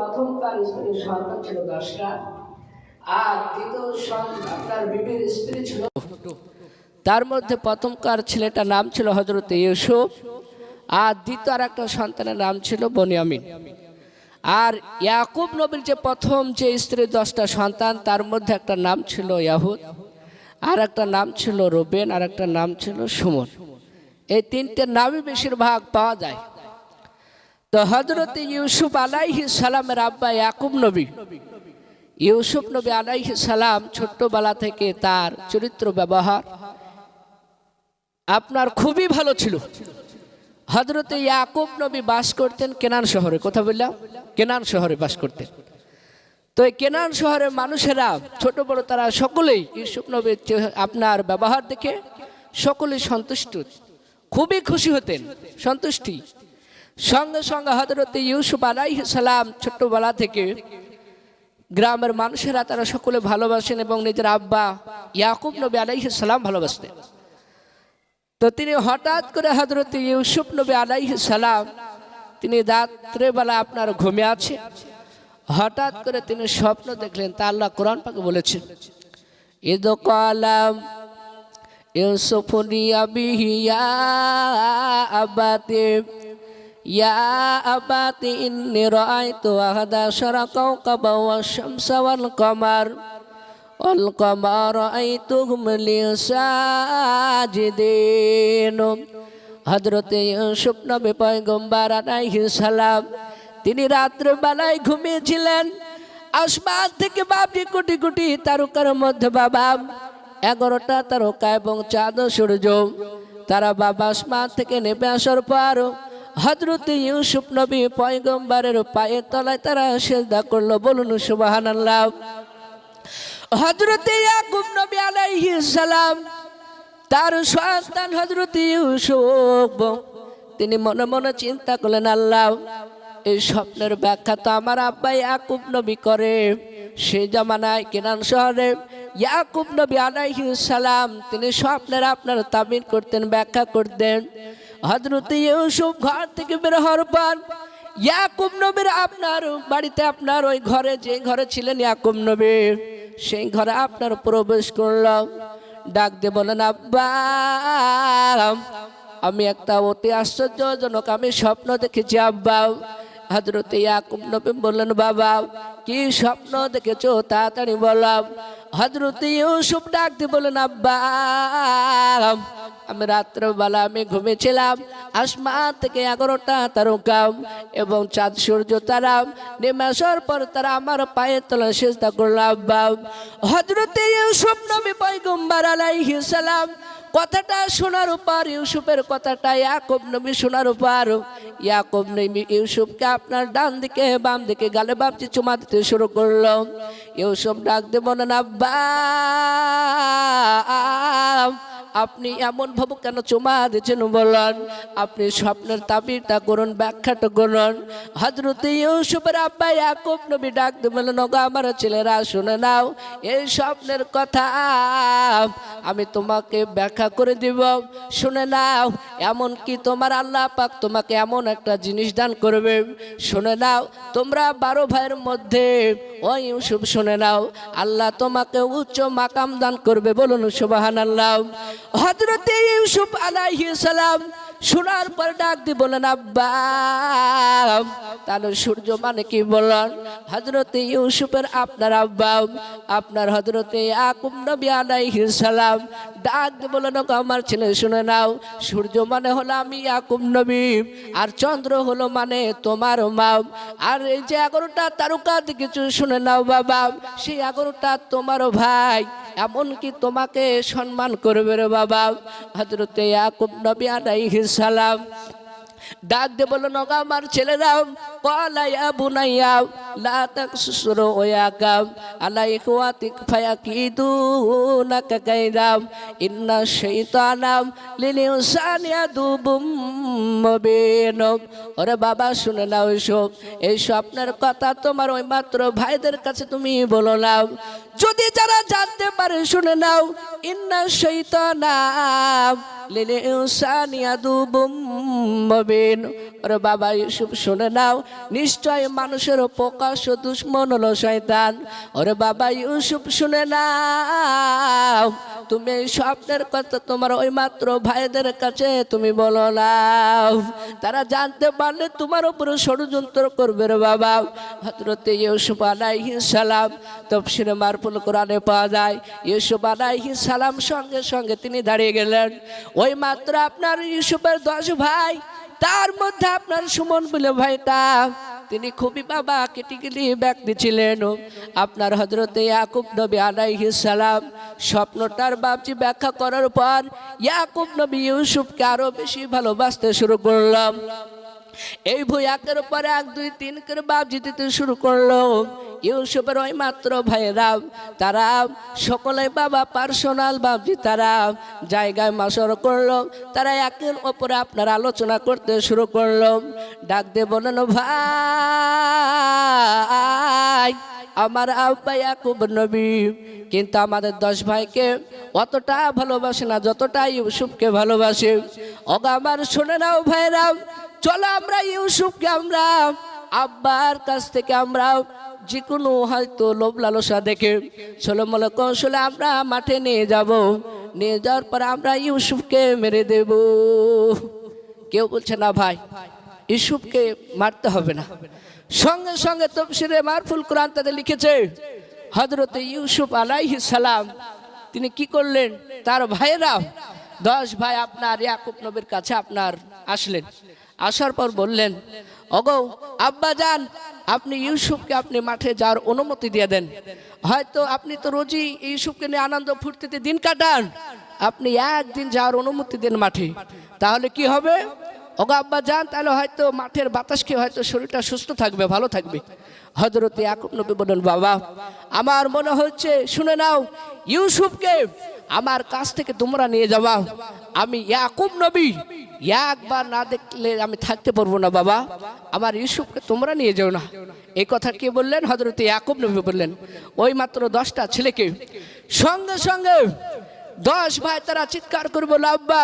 প্রথমকার স্ত্রীর সন্তান ছিল 10টা, আর দ্বিতীয় আপনার বিবির স্ত্রী ছিল। তার মধ্যে প্রথমকার ছেলেটার নাম ছিল হযরত ইউসুফ, আর দ্বিতীয় আর একটা সন্তানের নাম ছিল বনিয়ামিন। আর ইয়াকুব নবীর যে প্রথম যে স্ত্রীর 10টা সন্তান, তার মধ্যে একটা নাম ছিল ইয়াহুদ, আর একটা নাম ছিল রুবেন, আর একটা নাম ছিল সুমন। এই তিনটে নামই বেশিরভাগ পাওয়া যায়। তো হযরত ইউসুফ আলাইহিস সালামের আব্বা ইয়াকুব নবী, ইউসুফ নবী আলাইহিস সালাম ছোট্টবেলা থেকে তার চরিত্র ব্যবহার আপনার খুবই ভালো ছিল। হযরত ইয়াকুব নবী বাস করতেন কেনান শহরে। কথা বললাম, কেনান শহরে বাস করতেন। তো এই কেনান শহরের মানুষেরা ছোট বড় তারা সকলেই ইউসুফ নবীর আপনার ব্যবহার দেখে সকলেই সন্তুষ্ট, খুবই খুশি হতেন, সন্তুষ্টি। সঙ্গে সঙ্গে হযরত ইউসুফ আলাইহিস সালাম ছোট্টবেলা থেকে গ্রামের মানুষেরা তারা সকলে ভালোবাসেন এবং নিজের আব্বা ইয়াকুব নবী আলাইহিস সালাম ভালোবাসতেন। তো তিনি হঠাৎ করে হযরত ইউসুফ নবী আলাইহিস সালাম তিনি রাত্রেবেলা আপনার ঘুমিয়ে আছে, হঠাৎ করে তিনি স্বপ্ন দেখলেন। তা আল্লাহ কোরআন পাকে বলেছেন, ইদ কালাম ইউসুফুনি আবিহি ইয়া আবাতি ইন্নী রাআইতু আহাদা আশারা কাওকাবান ওয়াশ-শামসা ওয়াল কামারা রাআইতুহুম লি সাজিদিন। হযরত ইউসুফ নবী পয়গম্বর আলাইহিস সালাম তিনি রাত্রে বেলায় ঘুমিয়েছিলেন। আসমান থেকে বাপটি কোটি কোটি তারকার মধ্যে বাবা 11টা তারকা এবং চাঁদ সূর্য তারা বাবা আসমান থেকে নেমে আসার পর হযরত ইউসুফ নবী পয়গম্বরের পায়ের তলায় তারা সিজদা করলো। বলুন সুবহানাল্লাহ। হযরত ইয়াকুব নবী আলাইহিস সালাম তার সন্তান হযরত ইউসুফ তিনি মনে মনে চিন্তা করলেন, আল্লাহ এই স্বপ্নের ব্যাখ্যা তো আমার আব্বা ইয়াকুব নবী করে। সেই জামানায় কেনান শহরে ইয়াকুব নবী আলাইহিস সালাম তিনি স্বপ্নের আপনার তাবির করতেন, ব্যাখ্যা করতেন। হযরত ইউসুফ ঘর থেকে বের হওয়ার পর ইয়াকুব নবীর আপনার বাড়িতে আপনার ওই ঘরে যে ঘরে ছিলেন ইয়াকুব নবী, সেই ঘরে আপনার প্রবেশ করলাম। ডাক দিয়ে বলেন, আব্বা আমি একটা অতি আশ্চর্যজনক আমি স্বপ্ন দেখেছি আব্বা। হযরত ইয়াকুব নবী বললেন, বাবা কি স্বপ্ন দেখেছো তাড়াতাড়ি বলো। হযরত ইউসুফ ডাক দিয়ে বলেন, আব্বা আমি রাত্রেবেলা আমি ঘুমিয়েছিলাম, আসমান থেকে 11টা তারকা এবং চাঁদ সূর্য তারা নেমে আসার পর তারা আমার পায়ের তলায় সিজদা করল আব্বা। হযরত ইউসুফ নবী পয়গম্বর আলাইহিস সালাম কথাটা শোনার উপর, ইউসুফের কথাটা ইয়াকুব নবী শোনার উপর ইয়াকুব নবী ইউসুফকে আপনার ডান দিকে বাম দিকে গালে বাপটি চুমা দিতে শুরু করলো। ইউসুফ ডাক দিয়ে বলেন, আব্বা আপনি এমন ভাবে কেন চুমা দিচ্ছেন বলেন, আপনি স্বপ্নের তাবিরটা করুন, ব্যাখ্যাটা করুন। হযরত ইউসুফের আব্বা ইয়াকুব নবী ডাক দিয়ে বলেন, ওগো আমার ছেলেরা শুনে নাও, এই স্বপ্নের কথা আমি তোমাকে ব্যাখ্যা করে দিব, শুনে নাও। এমন কি তোমার আল্লাহ পাক তোমাকে এমন একটা জিনিস দান করবে, শুনে নাও। তোমরা 12 ভাইয়ের মধ্যে ও ইউসুফ শুনে নাও, আল্লাহ তোমাকে উচ্চ মাকাম দান করবে। বলুন সুবহানাল্লাহ। হযরত ইউসুফ আলাইহিস সালাম শোনার পর ডাক দিয়ে বলেন, আব্বা তাহলে সূর্য মানে কি বলেন? হযরত ইউসুফের আপনার আব্বা আপনার হযরত ইয়াকুব নবী আলাইহিস সালাম ডাক দিয়ে বলেন, আমার ছেলে শুনে নাও, সূর্য মানে হলো আমি ইয়াকুব নবী, আর চন্দ্র হলো মানে তোমার মা, আর এই যে 11টা তারকা দেখেছো শুনে নাও বাবা, সেই 11টা তোমারও ভাই, এমনকি তোমাকে সম্মান করবে রে বাবা। হযরত ইয়াকুব নবী আলাইহিস সালাম ডাক দিয়ে বলল, নগা আমার ছেলেরা, ক্বালা ইয়া বুনাইয়া লা তাকসুস রুয়াকা আলা ইখওয়াতিক ফায়াকিদুনাকা কাইদা ইন্না শাইতানা লিল ইনসানি আদুবুম মুবিন। ওরে বাবা শুনে নাও, এই স্বপ্নের কথা তোমার ওই মাত্র ভাইদের কাছে তুমি বলো না, যদি যারা জানতে পারে শুনে নাও, ইন্না শাইতানা লিল ইনসানি আদুবুম মুবিন। ওরে বাবা ইউসুফ শুনে নাও, নিশ্চয় মানুষের প্রকাশ্য দুশ্মন হলো শয়তান। ওরে বাবা ইউসুফ শুনে নাও, তুমি এই স্বপ্নের কথা তোমার ওই মাত্র ভাইদের কাছে তুমি বলো না, তারা জানতে পারলে তোমার উপরে ষড়যন্ত্র করবে রে বাবা। হযরত ইউসুফ আলাইহিস সালাম তাফসীরে মারফুল কোরআনে পাওয়া যায়, ইউসুফ আলাইহিস সালাম সঙ্গে সঙ্গে তিনি দাঁড়িয়ে গেলেন। ওই মাত্র আপনার ইউসুফের 10 ভাই, তার মধ্যে আপনার সুমন বলে ভাইটা তিনি খুবই বাবা কেটিকেলি ব্যক্তি ছিলেন। আপনার হযরত ইয়াকুব নবী আলাইহিস সালাম স্বপ্নটার বাপজি ব্যাখ্যা করার পর ইয়াকুব নবী ইউসুফকে আরো বেশি ভালোবাসতে শুরু করলাম। এই ভুই একের পর 1 2 3 করে বাপজি দিতে শুরু করলো। ইউসুফের ওই মাত্র ভাইয়েরা তারা সকলে বাবা পার্সোনাল বাপজি তারা জায়গায় মাসর করলো, তারা একের ওপরে আপনার আলোচনা করতে শুরু করলো। ডাক দিয়ে বলেন, ভাই আমার আব্বা ইয়াকুব নবী কিন্তু আমাদের 10 ভাইকে অতটা ভালোবাসে না যতটা ইউসুফকে ভালোবাসে। ওগো আমার শুনে নাও ভাইরা, চলো আমরা ইউসুফকে আমরা আব্বার কাছ থেকে আমরা যে কোনো হয়তো লোভ লালসা দেখে ষোলমূল কৌশলে আমরা মাঠে নিয়ে যাব, নিয়ে যাওয়ার পর আমরা ইউসুফকে মেরে দেব। কেউ বলছে না ভাই ইউসুফকে মারতে হবে না। সঙ্গে সঙ্গে তাফসীরে মারফুল কোরআন তাদের লিখেছে হযরত ইউসুফ আলাইহিস সালাম তিনি কি করলেন, তার ভাইয়েরা 10 ভাই আপনার ইয়াকুব নবীর কাছে আপনার আসলেন। আসার পর বললেন, ওগো আব্বা জান আপনি ইউসুফকে আপনি মাঠে যাওয়ার অনুমতি দিয়ে দেন। হয়তো আপনি তো রোজই ইউসুফকে নিয়ে আনন্দ ফুর্তিতে দিন কাটান, আপনি একদিন যাওয়ার অনুমতি দেন মাঠে, তাহলে কি হবে? ওগো আব্বা জান তাহলে হয়তো মাঠের বাতাস খেয়ে হয়তো শরীরটা সুস্থ থাকবে, ভালো থাকবে। হযরত ইয়াকুব নবী বলেন, বাবা আমার মনে হচ্ছে, শুনে নাও, ইউসুফকে আমার কাছ থেকে তোমরা নিয়ে যাবা। আমি ইয়াকুব নবী একবার না দেখলে আমি থাকতে পারবো না বাবা, আমার ইউসুফকে তোমরা নিয়ে যাও না। এই কথা কে বললেন? হযরত ইয়াকুব নবী বললেন। ওই মাত্র 10টা ছেলেকে সঙ্গে সঙ্গে 10 ভাই তারা চিৎকার করে বলল, আব্বা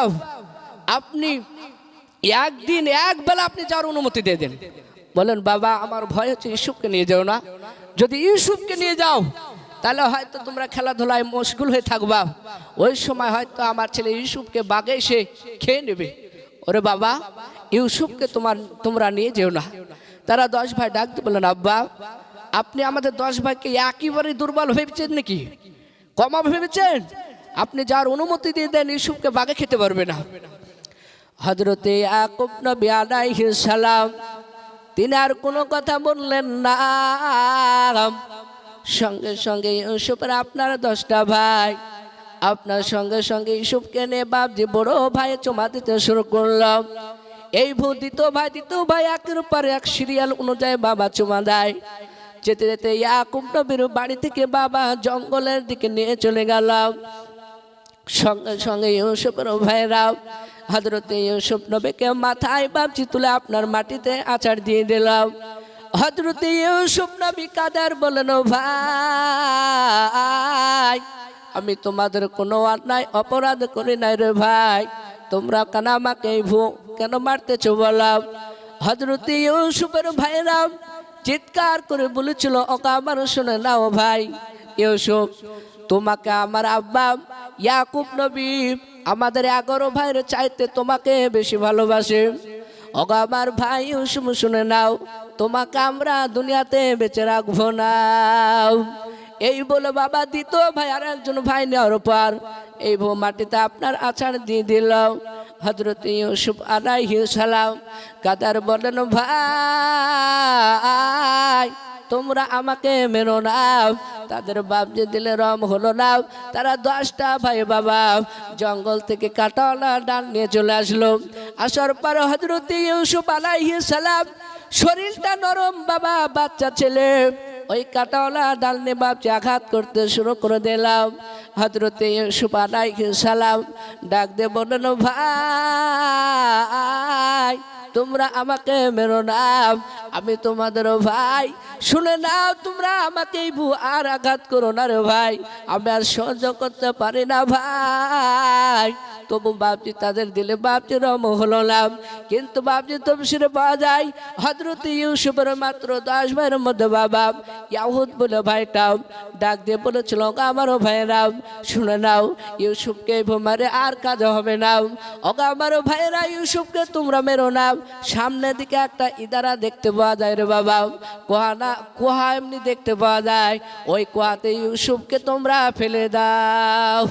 আপনি একদিন একবেলা আপনি যাওয়ার অনুমতি দিয়ে দেন। বলেন, বাবা আমার ভয় হচ্ছে ইউসুফকে নিয়ে যাও না, যদি ইউসুফকে নিয়ে যাও তাহলে হয়তো তোমরা খেলাধুলায় মশগুল হয়ে থাকবা, ওই সময় হয়তো আমার ছেলে ইউসুফকে বাগে এসে খেয়ে নেবে। ওরে বাবা ইউসুফকে তোমরা নিয়ে যেও না। তারা 10 ভাই ডাক দিয়ে বললেন, আব্বা আপনি আমাদের 10 ভাইকে একেবারে দুর্বল ভেবেছেন নাকি, কমা ভেবেছেন? আপনি যার অনুমতি দিয়ে দেন ইউসুফকে বাগে খেতে পারবে না। হযরত ইয়াকুব নবী আলাইহিস সালাম তিনি আর কোনো কথা বললেন না। সঙ্গে সঙ্গে ইউসুফের আপনার 10টা ভাই আপনার সঙ্গে সঙ্গে ইউসুফকে নিয়ে বাপজি বড় ভাই চুমা দিতে শুরু করলাম। এই দ্বিতীয় ভাই একের পর এক সিরিয়াল অনুযায়ী বাবা চুমা দেয়। যেতে যেতে ইয়াকুব নবীর বাড়ি থেকে বাবা জঙ্গলের দিকে নিয়ে চলে গেলাম। সঙ্গে সঙ্গে ইউসুফের ভাইরা হযরত ইউসুফ নবীকে মাথায় বাপজি তুলে আপনার মাটিতে আছাড় দিয়ে দিলাম। হযরত ইউসুফ নবী কাদার বলেন, ভাই আমি তোমাদের কোনো অন্যায় অপরাধ করি নাই রে ভাই, তোমরা কেন আমাকে কেন মারতেছো বলাম। হযরত ইউসুফের ভাইরা চিৎকার করে বলেছিল, ওকে আমার শুনে নাও ভাই ইউসুফ, তোমাকে আমার আব্বা ইয়াকুব নবী আমাদের 11 ভাইয়ের চাইতে তোমাকে বেশি ভালোবাসে। ওগো আমার ভাই ইউসুফ শুনে নাও, তোমাকে আমরা দুনিয়াতে বেঁচে রাখবো না। এই বলে বাবা দ্বিতীয় ভাই আর একজন ভাই নেওয়ার পর এই মাটিতে আপনার আছাড় দিয়ে দিল। হযরত ইউসুফ আলাইহিস সালাম কাদার বলেন, ভাই তোমরা আমাকে মেনো না। তাদের বাপ যে দিলে রম হলো না, তারা 10টা ভাই বাবা জঙ্গল থেকে কাঁটাওয়ালা ডাল নিয়ে চলে আসলো। আসার পর হযরত ইউসুফ আলাইহিস সালাম শরীরটা নরম বাবা, বাচ্চা ছেলে ওই কাঁটাওয়ালা ডাল নিয়ে বাপজি আঘাত করতে শুরু করে দিলাম। হযরত ইউসুফ আলাইহিস সালাম ডাক দিয়ে বললেন, ভাই তোমরা আমাকে মেরো না, আমি তোমাদের ভাই, শুনে নাও তোমরা আমাকে আর আঘাত করো না রে ভাই, আমি আর সহ্য করতে পারি না ভাই, তবু বাপজি তাদের দিলে বাপজি রম হলো না। কিন্তু বাপজি তফসিরে পাওয়া যায় হযরত ইউসুফের মাত্র 10 ভাইয়ের মধ্যে বাবা ইয়াহুদ বলে ভাইটা ডাক দিয়ে বলেছিল, আমারও ভাইয়েরা শুনে নাও, ইউসুফকে মারে আর কাজ হবে না। ওগো আমারও ভাইয়েরা, ইউসুফকে তোমরা মেরো না। সামনের দিকে একটা ইদারা দেখতে পাওয়া যায় রে বাবা, কুহা এমনি দেখতে পাওয়া যায়, ওই কুয়াতে ইউসুফকে তোমরা ফেলে দাও।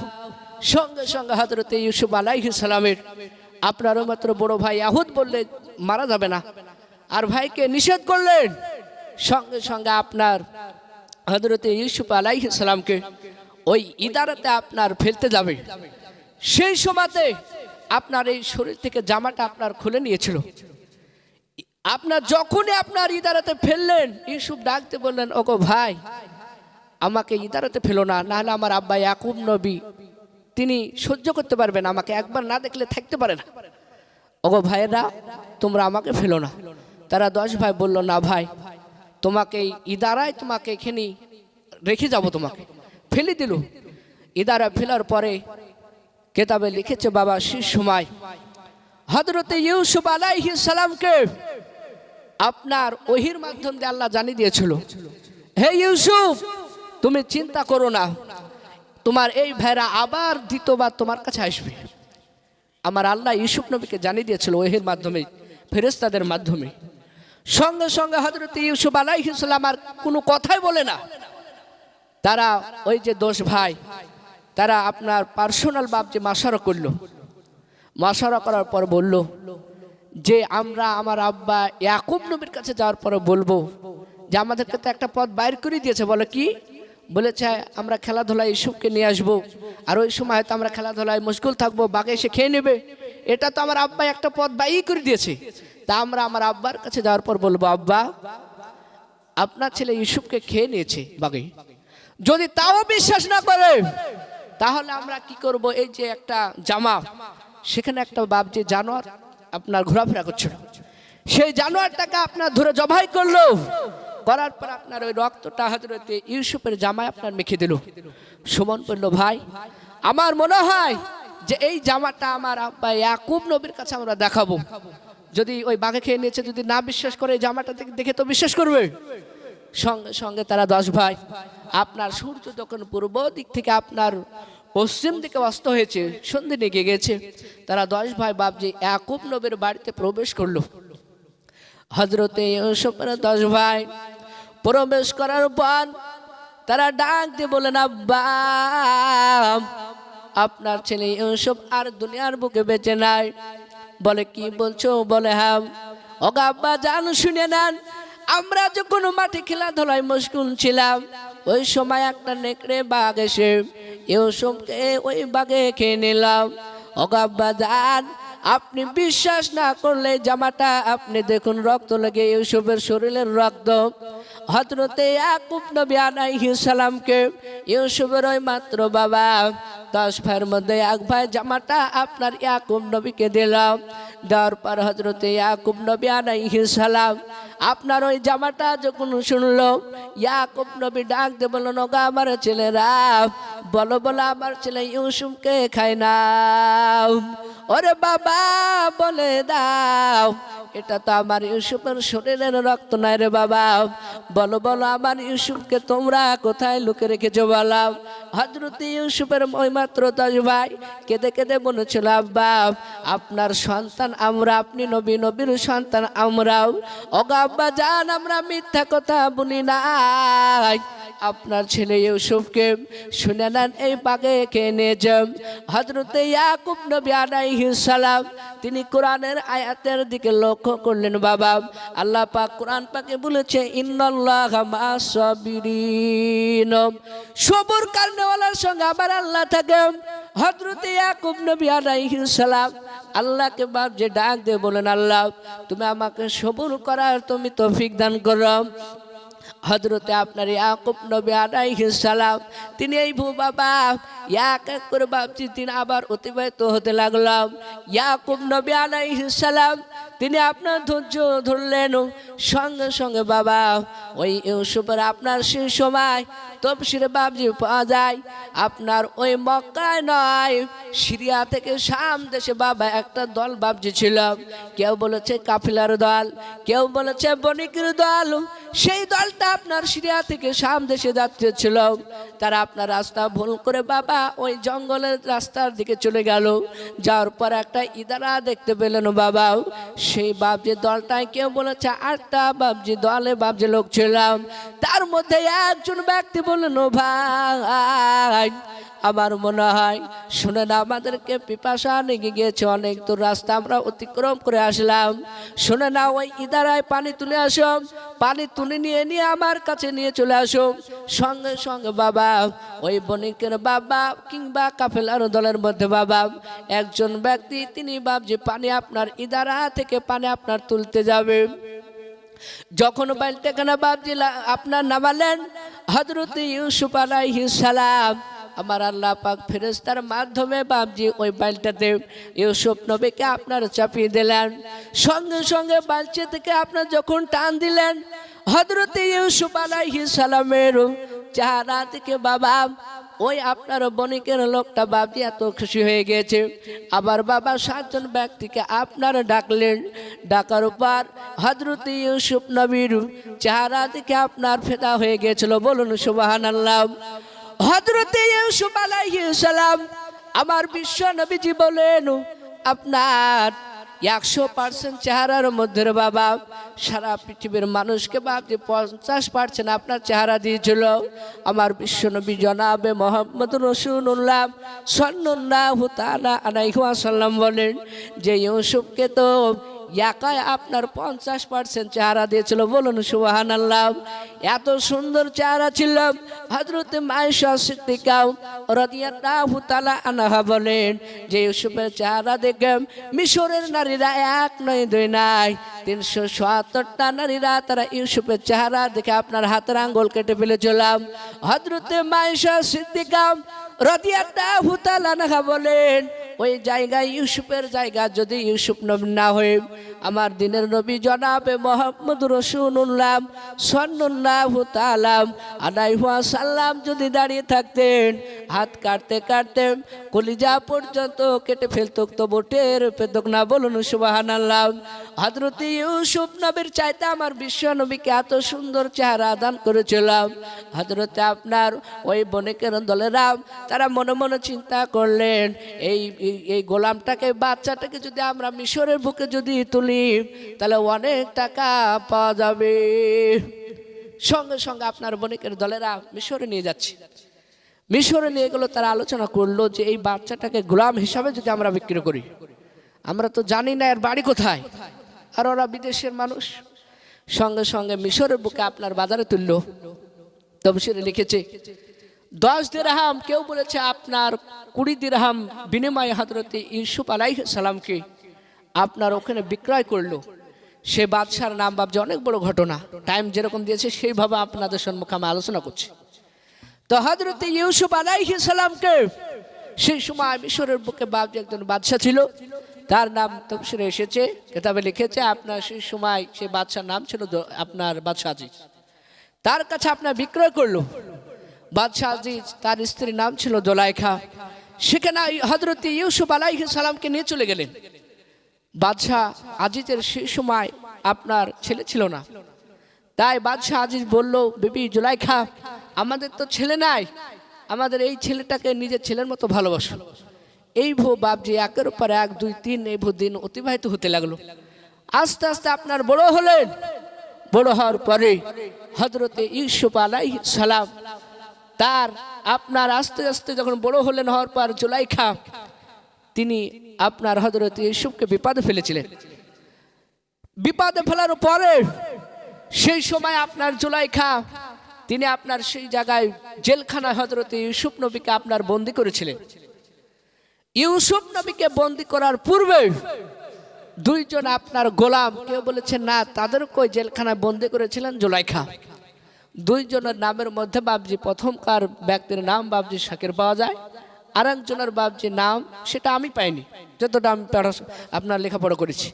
সঙ্গে সঙ্গে হযরত ইউসুফ আলাইহিস সালামের আপনারও মাত্র বড় ভাই ইয়াহুদ বললে মারা যাবে না, আর ভাইকে নিষেধ করলেন। সঙ্গে সঙ্গে আপনার হযরত ইউসুফ আলাইহিস সালামকে ওই ইদারাতে আপনার ফেলতে যাবে। সেই সময়তে আপনার এই শরীর থেকে জামাটা আপনার খুলে নিয়েছিল। আপনার যখনই আপনার ইদারাতে ফেললেন, ইউসুফ ডাকতে বললেন, ওগো ভাই আমাকে ইদারাতে ফেলো না, নাহলে আমার আব্বা ইয়াকুব নবী তিনি সহ্য করতে পারবেন, আমাকে একবার না দেখলে থাকতে পারে না। ওগো ভাইয়েরা তোমরা আমাকে ফেলো না। তারা 10 ভাই বলল, না ভাই তোমাকে ইদারায় তোমাকে এখানে রেখে যাব, তোমাকে ফেলে দিল। ইদারা ফেলার পরে কেতাবে লিখেছে বাবা সেই সময় হযরত ইউসুফ আলাইহিস সালামকে আপনার ওহির মাধ্যম দিয়ে আল্লাহ জানিয়ে দিয়েছিল, হে ইউসুফ তুমি চিন্তা করো না, তোমার এই ভাইরা আবার দ্বিতীয়বার তোমার কাছে আসবে। আমার আল্লাহ ইউসুফ নবীকে জানিয়ে দিয়েছিল ওহির মাধ্যমে, ফেরেশতাদের মাধ্যমে। সঙ্গে সঙ্গে হযরত ইউসুফ আলাইহিস সালাম আর কোনো কথাই বলে না। তারা ওই যে 10 ভাই তারা আপনার পার্সোনাল বাপ যে মাশারা করলো, মাশারা করার পর বলল যে আমরা আমার আব্বা ইয়াকুব নবীর কাছে যাওয়ার পরে বলবো যে আমাদেরকে তো একটা পথ বাইর করে দিয়েছে। বলে কি? বলেছে আমরা খেলাধুলায় ইউসুফকে নিয়ে আসবো, আর ওই সময় হয়তো আমরা খেলাধুলায় মশগুল থাকবো, বাঘে এসে খেয়ে নেবে। এটা তো আমার আব্বা একটা পথ বাইর করে দিয়েছে। তা আমরা আমার আব্বার কাছে যাওয়ার পর বলবো, আব্বা আপনার ছেলে ইউসুফকে খেয়ে নিয়েছে বাঘে। যদি তাও বিশ্বাস না করে তাহলে আমরা কি করব? এই যে একটা জামা, সেখানে একটা বাপ যে জানোয়ার আপনার ঘোরাফেরা করছিল, সেই জানোয়ারটাকে আপনার ধরে জবাই করলো, করার পর আপনার ওই রক্তটা হযরত ইউসুফের জামায় আপনার মেখে দিল। সুমন বলল, ভাই আমার মনে হয় যে এই জামাটা আমার আব্বা ইয়াকুব নবীর কাছে আমরা দেখাবো, যদি ওই বাঘে খেয়ে নিয়েছে যদি না বিশ্বাস করে এই জামাটা দেখে তো বিশ্বাস করবে। সঙ্গে সঙ্গে তারা 10 ভাই আপনার সূর্য যখন পূর্ব দিক থেকে আপনার পশ্চিম দিকে অস্ত হয়েছে, সন্ধে লেগে গেছে, তারা 10 ভাই বাপজি ইয়াকুব নবীর বাড়িতে প্রবেশ করলো। হযরতে ইউসুফের 10 ভাই প্রবেশ করার পর তারা ডাক দিয়ে বলেন, আব্বা আপনার ছেলে ইউসুফ আর দুনিয়ার বুকে বেঁচে নাই। বলে কি বলছো? বলে হ্যাঁ। ওগো আব্বা জান শুনে নেন, আমরা যখন মাঠে খেলাধুলায় মশগুল ছিলাম, ওই সময় একটা নেকড়ে বাঘ এসে ইউসুফকে ওই বাঘে খেয়ে নিলাম। ওগো আব্বা জান আপনি বিশ্বাস না করলে জামাটা আপনি দেখুন, রক্ত লেগে ইউসুফের শরীরের রক্ত। হযরতে ইয়াকুব নবী আলাইহিস সালামকে ইউসুফের ওই মাত্র বাবা 10 ভাইয়ের মধ্যে 1 ভাই জামাটা আপনার ইয়াকুব নবীকে দিলাম। দেওয়ার পর হযরতে ইয়াকুব নবী আলাইহিস সালাম আপনার ওই জামাটা যখন শুনলো, ইয়াকুব নবী ডাক দিয়ে বললেন, ওগো আমার ছেলেরা বলো বলো আমার ছেলে ইউসুফকে খায় না। ওরে বাবা বলে দাও, এটা তো আমার ইউসুফের শরীরের রক্ত নাই রে বাবা, বলো বলো আমার ইউসুফকে তোমরা কোথায় লুকে রেখেছো বলো। হযরত ইউসুফের ওই মাত্র 10 ভাই কেঁদে কেঁদে বলেছিল, আব্বা আপনার সন্তান আমরা, আপনি নবী, নবীর সন্তান আমরাও। ওগো আব্বা জান আমরা মিথ্যা কথা বলি নাই, আপনার ছেলে ইউসুফকে শুনে নেন এই বাঘে খেয়ে নিয়ে যান। হযরতে ইয়াকুব নবী আলাইহিস সালাম তিনি কোরআনের আয়াতের দিকে লক্ষ্য করলেন। বাবা আল্লাহ পাক কোরআন পাকে বলেছে, ইন্নাল্লাহা মা'আস সাবিরিন, সবর করনেওয়ালার সঙ্গে আবার আল্লাহ থাকে। হযরতে ইয়াকুব নবী আলাইহিস সালাম আল্লাহকে বাপ যে ডাক দিয়ে বলেন, আল্লাহ তুমি আমাকে সবর করার তুমি তৌফিক দান করো। হযরতে আপনার ইয়াকুব নবী আলাইহিস সালাম তিনি এই ভূ বাবা এক এক করে বাপজি তিনি আবার অতিবাহিত হতে লাগলাম। ইয়াকুব নবী আলাইহিস সালাম তিনি আপনার ধৈর্য ধরলেন, সঙ্গে সঙ্গে বাবা ওই ইউসুফের আপনার সেই সময় তফসিরে বাপজি পাওয়া যায় আপনার ওই মক্কায় নয়, সিরিয়া থেকে শাম দেশে বাবা একটা দল বাপজি ছিল। কেউ বলেছে কাফিলার দল, কেউ বলেছে বণিকের দল। সেই দলটা আপনার সিরিয়া থেকে শাম দেশে যাচ্ছিল। তারা আপনার রাস্তা ভুল করে বাবা ওই জঙ্গলের রাস্তার দিকে চলে গেল। যাওয়ার পর একটা ইদারা দেখতে পেলেন বাবা। সেই বাপজি দলটায় কেউ বলেছে 8টা বাপজি দলে বাপজি লোক ছিলাম। তার মধ্যে একজন ব্যক্তি বললেন, ও ভাই আমার মনে হয় শুনে না, আমাদেরকে পিপাসা লেগে গিয়েছে, অনেক দূর রাস্তা আমরা অতিক্রম করে আসলাম। শুনে না, ওই ইদারায় পানি তুলে আসো, পানি তুলে নিয়ে নিয়ে আমার কাছে নিয়ে চলে আসো। সঙ্গে সঙ্গে বাবা ওই বণিকের বাবা কিংবা কাফেলার দলের মধ্যে বাবা একজন ব্যক্তি তিনি বাপজি পানি আপনার ইদারা থেকে পানি আপনার তুলতে যাবে। যখন বালতিখানা বাপজি আপনার নামালেন হযরত ইউসুফ আলাইহিস সালাম আমার আল্লাহ পাক ফেরেশতার মাধ্যমে বাপজি ওই বালতিতে ইউসুফ নবীকে আপনার চাপিয়ে দিলেন। সঙ্গে সঙ্গে বালতি থেকে আপনার যখন টান দিলেন হযরত ইউসুফ আলাইহিস সালামের চেহারা থেকে বাবা ওই আপনার বণিকের লোকটা বাপজি এত খুশি হয়ে গেছে। আবার বাবা 7 জন ব্যক্তিকে আপনার ডাকলেন। ডাকার পর হযরত ইউসুফ নবীর চেহারা থেকে আপনার ফেদা হয়ে গিয়েছিল। বলুন সুবহানাল্লাহ। হযরত ইউসুফ আলাইহিস সালাম আমার বিশ্ব নবীজি বলেন আপনার 100% চেহারার মধ্যে বাবা সারা পৃথিবীর মানুষকে বাপজি 50% আপনার চেহারা দিয়েছিল। আমার বিশ্বনবী জনাবে মুহাম্মদ রাসূলুল্লাহ সাল্লাল্লাহু তাআলা আলাইহি ওয়াসাল্লাম বলেন যে ইউসুফকে তো একাই আপনার 50% চেহারা দিয়েছিল। বলুন সুবহানাল্লাহ। এত সুন্দর চেহারা ছিল। হযরত মায়েশা সিদ্দিকা রাদিয়াল্লাহু তাআলা আনহা বলেন যে ইউসুফের চেহারা দেখে মিশরের নারীরা 1 নয় 2 নয় 377টা নারীরা তারা ইউসুফের চেহারা দেখে আপনার হাতের আঙ্গুল কেটে ফেলেছিল। হযরত মায়েশা সিদ্দিকা রাদিয়াল্লাহু তাআলা আনহা বলেন ওই জায়গায় ইউসুফের জায়গা যদি ইউসুফ নবী না হয়ে আমার দিনের নবী জনাবে মুহাম্মদ রাসূলুল্লাহ সাল্লাল্লাহু তাআলা আলাইহি ওয়াসাল্লাম যদি দাঁড়িয়ে থাকতেন হাত কাটতে কাটতে কলিজা পর্যন্ত কেটে ফেলতো, তবু টের পেত না। বলুন সুবহানাল্লাহ। হযরত ইউসুফ নবীর চাইতে আমার বিশ্ব নবীকে এত সুন্দর চেহারা দান করেছিলাম। হযরত আপনার ওই বণিকের দলেরা তারা মনে মনে চিন্তা করলেন এই গোলামটাকে বাচ্চাটাকে যদি আমরা মিশরের বুকে যদি তুলি তাহলে অনেক টাকা পাওয়া যাবে। সঙ্গে সঙ্গে আপনার বণিকের দলেরা মিশরে নিয়ে যাচ্ছে। মিশরে নিয়ে গেল, তারা আলোচনা করলো যে এই বাচ্চাটাকে গোলাম হিসাবে যদি আমরা বিক্রি করি, আমরা তো জানি না এর বাড়ি কোথায়, আর ওরা বিদেশের মানুষ। সঙ্গে সঙ্গে মিশরের বুকে আপনার বাজারে তুললো। তফসিরে লিখেছে 10 দিরহাম, কেউ বলেছে আপনার 20 দিরহাম বিনিময়ে হযরত ইউসুফ আলাইহিস সালামকে আপনার ওখানে বিক্রয় করলো। সে বাদশার নাম বাপজি অনেক বড় ঘটনা, টাইম যেরকম দিয়েছে সেইভাবে আপনাদের সম্মুখে আমি আলোচনা করছি। তো হযরত ইউসুফ আলাইহিস সালামকে সেই সময় মিশরের বুকে বাপজি একজন বাদশা ছিল, তার নাম তফসিরে এসেছে, কিতাবে লিখেছে আপনার সেই সময় সেই বাদশার নাম ছিল আপনার বাদশা আজিজ। তার কাছে আপনার বিক্রয় করলো। বাদশা আজিজ তার স্ত্রীর নাম ছিল জুলাইখা। সেখানে হযরত ইউসুফ আলাইহিস সালামকে নিয়ে চলে গেলেন। বাদশা আজিজের সেই সময় আপনার ছেলে ছিল না, তাই বাদশা আজিজ বলল, বিবি জুলাইখা আমাদের তো ছেলে নাই, আমাদের এই ছেলেটাকে নিজের ছেলের মতো ভালোবাসো। এই ভো বাপজি একের উপর 1 2 3 এই ভো দিন অতিবাহিত হতে লাগলো। আস্তে আস্তে আপনার বড় হলেন। বড় হওয়ার পরে হযরত ইউসুফ আলাইহিস সালাম তার আপনার আস্তে আস্তে যখন বড় হলেন, হওয়ার পর জুলাইখা তিনি আপনার হযরত ইউসুফকে বিপদে ফেলেছিলেন। বিপদে ফেলার পরে সেই সময় আপনার জুলাইখা তিনি আপনার সেই জায়গায় জেলখানায় হযরত ইউসুফ নবীকে আপনার বন্দী করেছিলেন। ইউসুফ নবীকে বন্দী করার পূর্বে 2 জন আপনার গোলাম, কেউ বলেছেন না তাদেরকে জেলখানায় বন্দী করেছিলেন জুলাইখা। দুইজনের নামের মধ্যে বাবজি প্রথমকার ব্যক্তির নাম বাবজি শাকির পাওয়া যায়, আর একজনের বাবজি নাম সেটা আমি পাইনি, যতটা আমি আপনার লেখাপড়া করেছি।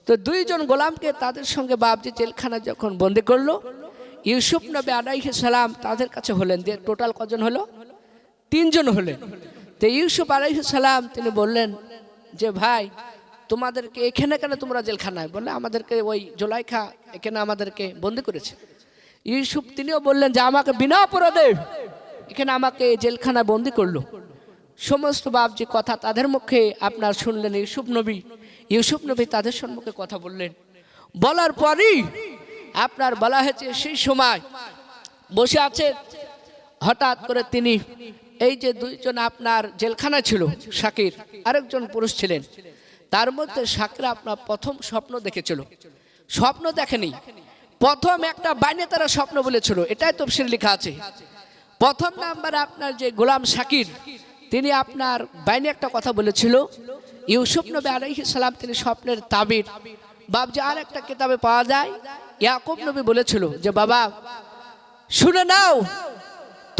তো দুইজন গোলামকে তাদের সঙ্গে বাবজি জেলখানা যখন বন্দি করলো, ইউসুফ নবী আলাইহিস সালাম তাদের কাছে হলেন, দিয়ে টোটাল কজন হলো? 3 জন হলেন। তো ইউসুফ আলাইহিস সালাম তিনি বললেন যে ভাই তোমাদেরকে এখানে কেন তোমরা জেলখানায়? বললে আমাদেরকে ওই জুলাইখা এখানে আমাদেরকে বন্দি করেছে। ইউসুফ তিনিও বললেন যে আমাকে বিনা অপরাধে এখানে আমাকে জেলখানায় বন্দি করলো। সমস্ত বাবজি কথা তাদের মুখে আপনার শুনলেন ইউসুফ নবী তাদের সম্মুখে কথা বললেন। বলার পরই আপনার বলা হয়েছে সেই সময় বসে আছে, হঠাৎ করে তিনি এই যে দুইজন আপনার জেলখানা ছিল, শাকির আরেকজন পুরুষ ছিলেন, তার মধ্যে শাকির আপনার প্রথম স্বপ্ন দেখেছিল। স্বপ্ন দেখেনি, প্রথম একটা বাইনে তারা স্বপ্ন বলেছিল, এটাই তাফসীরে লেখা আছে। প্রথম নাম্বার আপনার যে গোলাম শাকির তিনি আপনার বাইনে একটা কথা বলেছিল। ইউসুফ নবী আলাইহিস সালাম তিনি স্বপ্নের তাবির বাবজি আর একটা কিতাবে পাওয়া যায়, ইয়াকুব নবী বলেছিল যে বাবা শুনে নাও,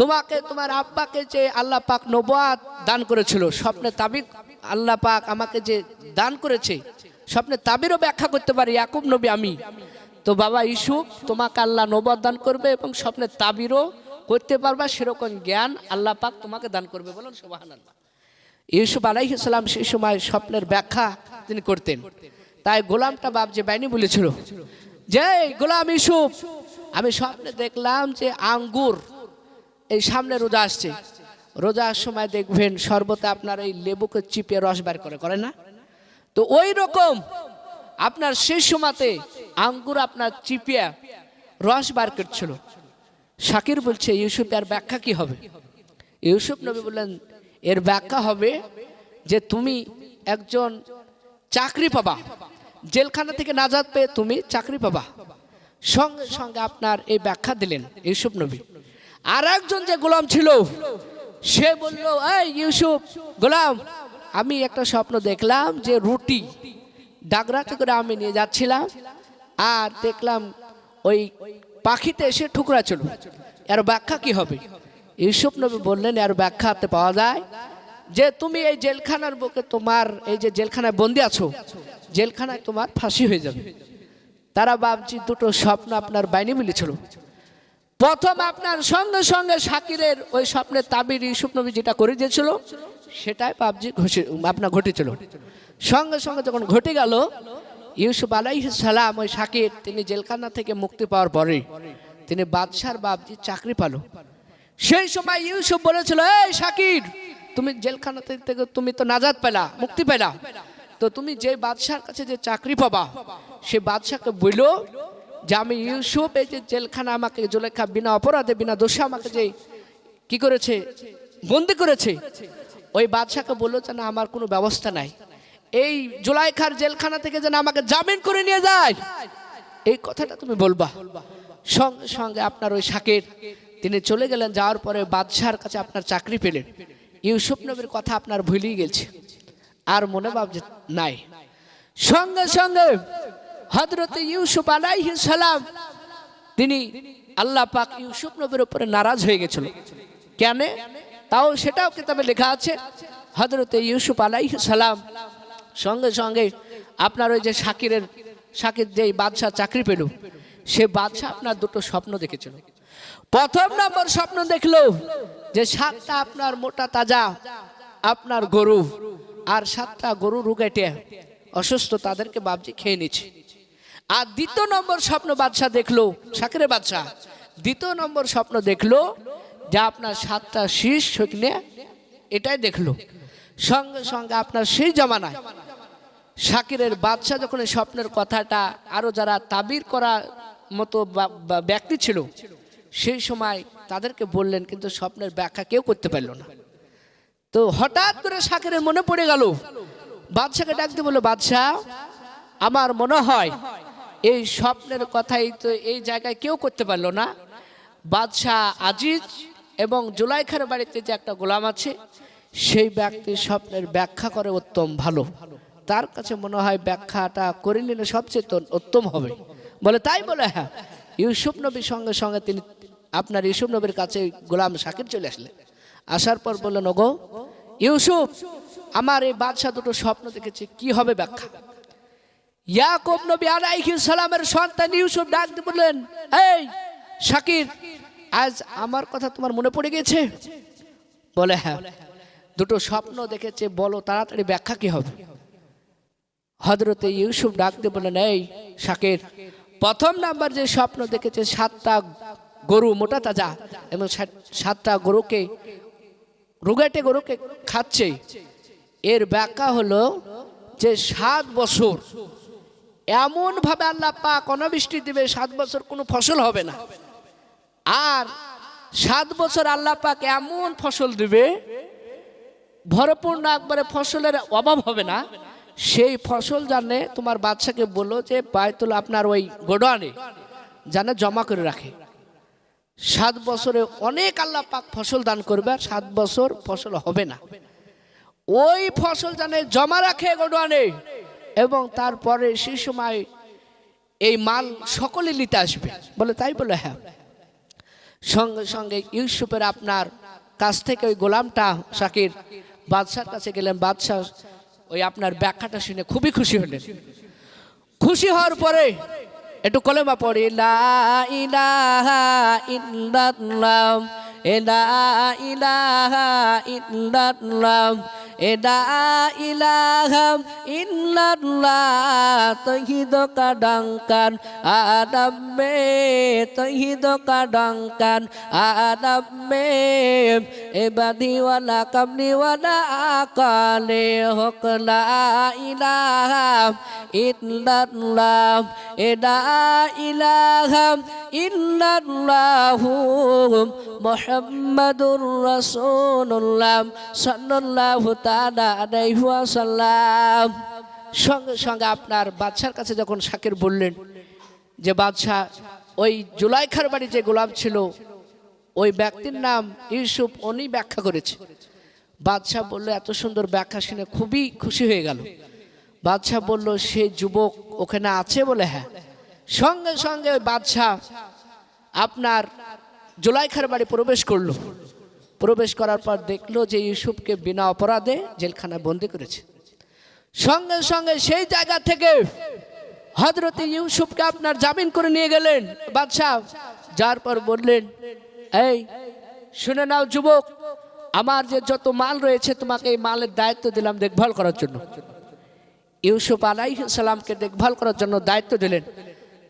তোমাকে তোমার আব্বাকে যে আল্লাহ পাক নবুয়াত দান করেছিল, স্বপ্নের তাবির আল্লাহ পাক আমাকে যে দান করেছে, স্বপ্নের তাবিরও ব্যাখ্যা করতে পারি ইয়াকুব নবী আমি। তো বাবা ইউসুফ তোমাকে আল্লাহ নবুয়াত দান করবে এবং স্বপ্নের তাবিরও করতে পারবা, সেরকম জ্ঞান আল্লাহ পাক তোমাকে দান করবে। বলুন সুবহানাল্লাহ। ইউসুফ আলাইহিস সালাম সেই সময় স্বপ্নের ব্যাখ্যা তিনি করতেন। তাই গোলামটা বাবজি বাইনি বলেছিল যে গোলাম ইউসুফ আমি স্বপ্নে দেখলাম যে আঙ্গুর, এই সামনে রোজা আসছে, রোজার সময় দেখবেন শরবতে আপনার এই লেবুকে চিপে রস বার করে না, তো ওই রকম আপনার সেই সময়তে আঙ্গুর আপনার চিপিয়া রস বার করছিল। শাকির বলছে ইউসুফ এর ব্যাখ্যা কি হবে? ইউসুফ নবী বললেন এর ব্যাখ্যা হবে যে তুমি একজন চাকরি পাবা, জেলখানা থেকে নাজাত পেয়ে তুমি চাকরি পাবা। সঙ্গে সঙ্গে আপনার এই ব্যাখ্যা দিলেন ইউসুফ নবী। আর একজন যে গোলাম ছিল সে বলল এই ইউসুফ গোলাম আমি একটা স্বপ্ন দেখলাম যে রুটি ডাগরাতে করে আমি নিয়ে যাচ্ছিলাম আর দেখলাম ওই পাখিতে এসে ঠুকরা ছিল, এর ব্যাখ্যা কি হবে? ইউসুফ নবী বললেন এর ব্যাখ্যাতে পাওয়া যায় যে তুমি এই জেলখানার বুকে তোমার এই যে জেলখানায় বন্দি আছো, জেলখানায় তোমার ফাঁসি হয়ে যাবে। তারা বাবজি দুটো স্বপ্ন আপনার বাইনে মিলেছিল। প্রথম আপনার সঙ্গে সঙ্গে শাকিরের ওই স্বপ্নের তাবির ইউসুফ নবী যেটা করে দিয়েছিল সেটাই বাবজি আপনার ঘটেছিল। সঙ্গে সঙ্গে যখন ঘটে গেল ইউসুফ আলাইহিস সালাম ওই শাকির তিনি জেলখানা থেকে মুক্তি পাওয়ার পরে তিনি বাদশার বাবজি চাকরি পালো। সেই সময় ইউসুফ বলেছিল এই শাকির তুমি জেলখানা থেকে তুমি তো নাজাত পেলা, মুক্তি পেলা, তো তুমি যে বাদশার কাছে যে চাকরি পাবা সে বাদশাকে বললো যে আমি ইউসুফ এই যে জেলখানা আমাকে জুলাইখা বিনা অপরাধে বিনা দোষে আমাকে যে কি করেছে বন্দি করেছে, ওই বাদশাকে বললো যে না আমার কোনো ব্যবস্থা নাই, এই জুলাইখার জেলখানা থেকে যেন আমাকে জামিন করে নিয়ে যায়, এই কথাটা তুমি বলবা। সঙ্গে সঙ্গে আপনার ওই শাকির তিনি চলে গেলেন, যাওয়ার পরে বাদশার কাছে আপনার চাকরি পেলেন। ইউসুফ নবীর কথা আপনার ভুলেই গেছে, আর মনে ভাবছে নাই। সঙ্গে সঙ্গে হযরত ইউসুফ আলাইহিস সালাম তিনি আল্লাহ পাক ইউসুফ নবীর উপরে নারাজ হয়ে গেছিল। কেন? তাও সেটাও কিতাবে লেখা আছে। হযরত ইউসুফ আলাইহিস সালাম সঙ্গে সঙ্গে আপনার ওই যে শাকির যে বাদশা চাকরি পেল সে বাদশা আপনার দুটো স্বপ্ন দেখেছিল। প্রথম নম্বর স্বপ্ন দেখলো যে 7টা আপনার মোটা তাজা আপনার গরু আর 7টা গরু রুগেটে অসুস্থ তাদেরকে বাবজি খেয়ে নিচ্ছে। আর দ্বিতীয় নম্বর স্বপ্ন বাদশা দেখলো, শাকিরের বাদশা দ্বিতীয় নম্বর স্বপ্ন দেখলো যে আপনার 7টা শীষ সৈন্যে এটাই দেখলো। সঙ্গে সঙ্গে আপনার সেই জমানায় শাকিরের বাদশা যখন এই স্বপ্নের কথাটা আরো যারা তাবির করা মতো ব্যক্তি ছিল সেই সময় তাদেরকে বললেন, কিন্তু স্বপ্নের ব্যাখ্যা কেউ করতে পারল না। তো হঠাৎ করে শাকিরের মনে পড়ে গেল, বাদশাকে ডাকতে বলল বাদশাহ আমার মনে হয় এই স্বপ্নের কথাই তো এই জায়গায় কেউ করতে পারলো না, বাদশাহ আজিজ এবং জুলাইখার বাড়িতে যে একটা গোলাম আছে সেই ব্যক্তি স্বপ্নের ব্যাখ্যা করে উত্তম ভালো, তার কাছে মনে হয় ব্যাখ্যাটা করে নিলে সবচেয়ে উত্তম হবে। বলে তাই? বলে হ্যাঁ। ইউসুফ নবী সঙ্গে সঙ্গে তিনি আপনার ইউসুফ নবীর কাছে গোলাম শাকির চলে আসলেন। আসার পর বললেন, ওগো ইউসুফ, আমার এই বাদশা দুটো স্বপ্ন দেখেছে, কি হবে ব্যাখ্যা? ইয়াকুব নবী আলাইহিস সালামের সন্তান ইউসুফ ডাক দিয়ে বললেন, এই শাকির, আজ আমার কথা তোমার মনে পড়ে গেছে? বলে, হ্যাঁ। দুটো স্বপ্ন দেখেছে, বলো তাড়াতাড়ি ব্যাখ্যা কি হবে? হযরতে ইউসুফ ডাক দিয়ে বললেন, এই শাকির, প্রথম নাম্বার যে স্বপ্ন দেখেছে, 7টা গরু মোটা তাজা এবং 7টা গরুকে রুগাটে গরুকে খাচ্ছে। এর ব্যাখ্যা হলো যে 7 বছর এমন ভাবে আল্লাহ পাক অনাবৃষ্টি দিবে, 7 বছর কোনো ফসল হবে না। আর 7 বছর আল্লাহ পাক এমন ফসল দিবে, ভরপূর্ণ একবারে ফসলের অভাব হবে না। সেই ফসল জানে তোমার বাদশাকে বললো যে বাইতুল আপনার ওই গোডাউনে জানে জমা করে রাখে। 7 বছরে অনেক আল্লাহ পাক ফসল দান করবে, আর 7 বছর ফসল হবে না। ওই ফসল জানে জমা রাখে গোডাউনে, এবং তারপরে সেই সময় এই মাল সকলে নিতে আসবে। বলে, তাই? বলে, হ্যাঁ। সঙ্গে সঙ্গে ইউসুফের আপনার কাছ থেকে ওই গোলামটা শাকির বাদশার কাছে গেলেন। বাদশাহ ওই আপনার ব্যাখ্যাটা শুনে খুবই খুশি হলেন। খুশি হওয়ার পরে একটু কলেমা পড়ি, লা ইলাহা ইল্লাল্লাহ, লা ইলাহা ইল্লাল্লাহ, লা ইলাহা ইল্লাল্লাহ, তৌহিদ কাডাঙ্কান আদামে, তৌহিদ কাডাঙ্কান আদামে, এবাদিওয়ালা কামলিওয়ালা আকালে হক, লা ইলাহা ইল্লাল্লাহ, লা ইলাহা ইল্লাল্লাহু মুহাম্মাদুর রাসূলুল্লাহ সাল্লাল্লাহু তাআলা আলাইহি ওয়াসাল্লাম। সঙ্গে সঙ্গে আপনার বাদশার কাছে যখন শাকির বললেন যে বাদশা, ওই জুলাইখার বাড়ি যে গোলাম ছিল ওই ব্যক্তির নাম ইউসুফ, উনি ব্যাখ্যা করেছে। বাদশা বলল, এত সুন্দর ব্যাখ্যা শুনে খুবই খুশি হয়ে গেল। বাদশা বলল, সেই যুবক ওখানে আছে? বলে, হ্যাঁ। সঙ্গে সঙ্গে ওই বাদশা আপনার জুলাইখার বাড়ি প্রবেশ করলো। প্রবেশ করার পর দেখলো যে ইউসুফকে বিনা অপরাধে জেলখানায় বন্দি করেছে। সঙ্গে সঙ্গে সেই জায়গা থেকে হযরত ইউসুফকে আপনার জামিন করে নিয়ে গেলেন বাদশা। যার পর বললেন, এই শুনে নাও যুবক, আমার যে যত মাল রয়েছে তোমাকে এই মালের দায়িত্ব দিলাম দেখভাল করার জন্য। ইউসুফ আলাইহিস সালামকে দেখভাল করার জন্য দায়িত্ব দিলেন।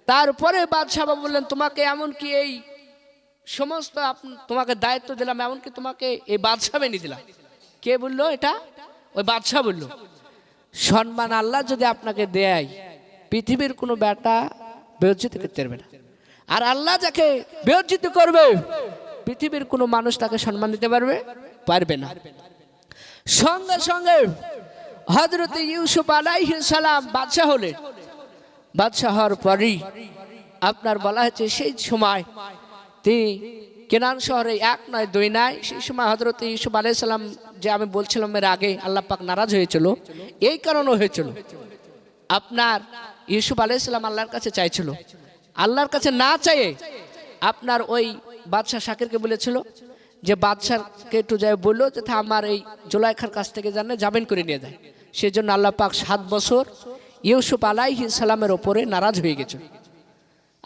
তারপরে বাদশাহ বললেন, তোমাকে এমনকি এই সমস্ত তোমাকে দায়িত্ব দিলাম, এমনকি তোমাকে এই বাদশাহ বানিয়ে দিলাম। কে বললো এটা? ওই বাদশাহ বলল। সম্মান আল্লাহ যদি আপনাকে দেয়, পৃথিবীর কোনো বেটা বেইজ্জতি করতে পারবে না। আর আল্লাহ যাকে বেইজ্জতি করবে, পৃথিবীর কোনো মানুষ তাকে সম্মান দিতে পারবে না। সঙ্গে সঙ্গে হযরত ইউসুফ আলাইহিস সালাম বাদশাহ হলেন। বাদশাহ হওয়ার পরই আপনার বলা হয়েছে সেই সময় তিনি কেনান শহরে 1 নয় 2 নয়, সেই সময় হযরত ইউসুফ আলাইহিস সালাম যে আমি বলছিলাম এর আগে আল্লাহ পাক নারাজ হয়েছিল, এই কারণে হয়েছিল। আপনার ইউসুফ আলাইহিস সালাম আল্লাহর কাছে চাইছিল, আল্লাহর কাছে না চাইয়ে আপনার ওই বাদশাহ শাকিরকে বলেছিল যে বাদশাহকে একটু যাই বললো যে আমার এই জুলাইখার কাছ থেকে জানে জামিন করে নিয়ে যায়। সেই জন্য আল্লাহ পাক 7 বছর ইউসুফ আলাইহিস সালামের ওপরে নারাজ হয়ে গেছে।